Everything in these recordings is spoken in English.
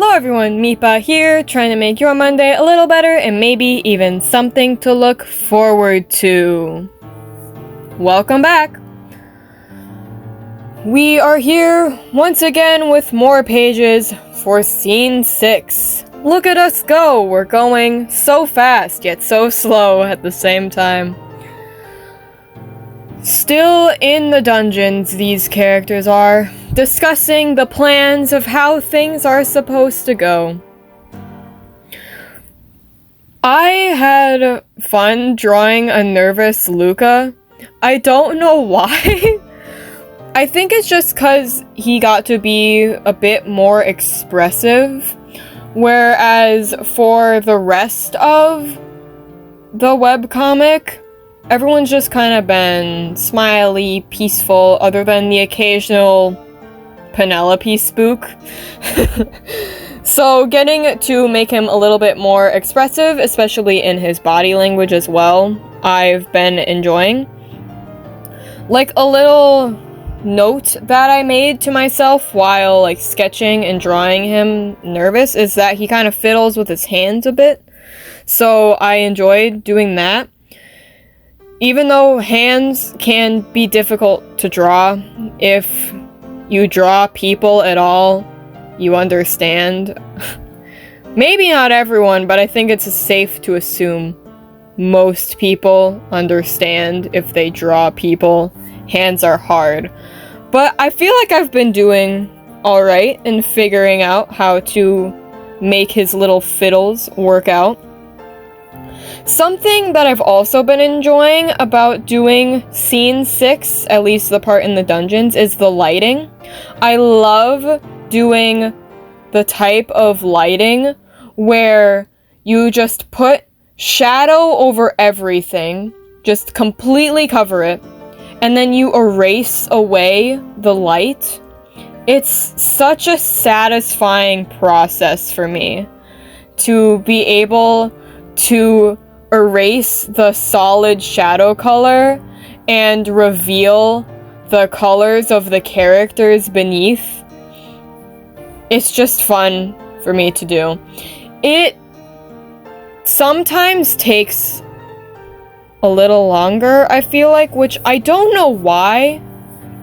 Hello everyone, Meepa here, trying to make your Monday a little better and maybe even something to look forward to. Welcome back! We are here once again with more pages for Scene 6. Look at us go! We're going so fast, yet so slow at the same time. Still in the dungeons, these characters are, discussing the plans of how things are supposed to go. I had fun drawing a nervous Luca. I don't know why. I think it's just because he got to be a bit more expressive, whereas for the rest of the webcomic, everyone's just kind of been smiley, peaceful, other than the occasional Penelope spook. So getting to make him a little bit more expressive, especially in his body language as well, I've been enjoying. Like a little note that I made to myself while like sketching and drawing him nervous is that he kind of fiddles with his hands a bit. So I enjoyed doing that. Even though hands can be difficult to draw, if you draw people at all, you understand. Maybe not everyone, but I think it's safe to assume most people understand if they draw people. Hands are hard. But I feel like I've been doing alright in figuring out how to make his little fiddles work out. Something that I've also been enjoying about doing Scene 6, at least the part in the dungeons, is the lighting. I love doing the type of lighting where you just put shadow over everything, just completely cover it, and then you erase away the light. It's such a satisfying process for me to be able to erase the solid shadow color and reveal the colors of the characters beneath. It's just fun for me to do. It sometimes takes a little longer, I feel like, which I don't know why.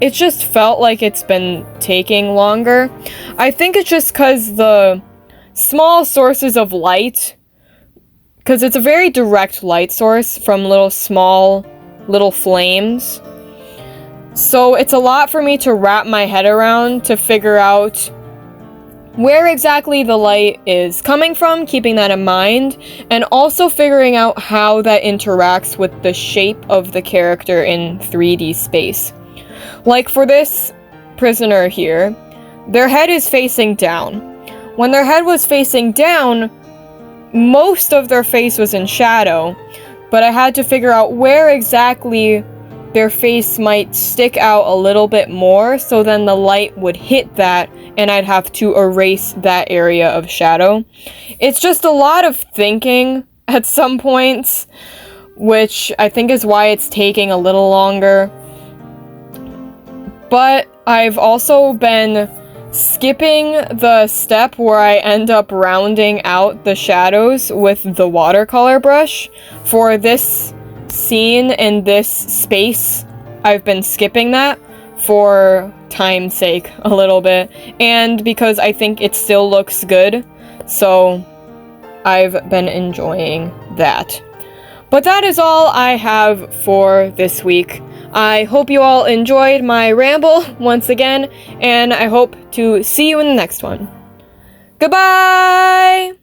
It just felt like it's been taking longer. I think it's just because the small sources of light, because it's a very direct light source from little flames. So it's a lot for me to wrap my head around to figure out where exactly the light is coming from, keeping that in mind, and also figuring out how that interacts with the shape of the character in 3D space. Like for this prisoner here, their head is facing down. When their head was facing down, most of their face was in shadow, but I had to figure out where exactly their face might stick out a little bit more, so then the light would hit that, and I'd have to erase that area of shadow. It's just a lot of thinking at some points, which I think is why it's taking a little longer. But I've also been skipping the step where I end up rounding out the shadows with the watercolor brush. For this scene and this space, I've been skipping that for time's sake a little bit, and because I think it still looks good, so I've been enjoying that. But that is all I have for this week. I hope you all enjoyed my ramble once again, and I hope to see you in the next one. Goodbye!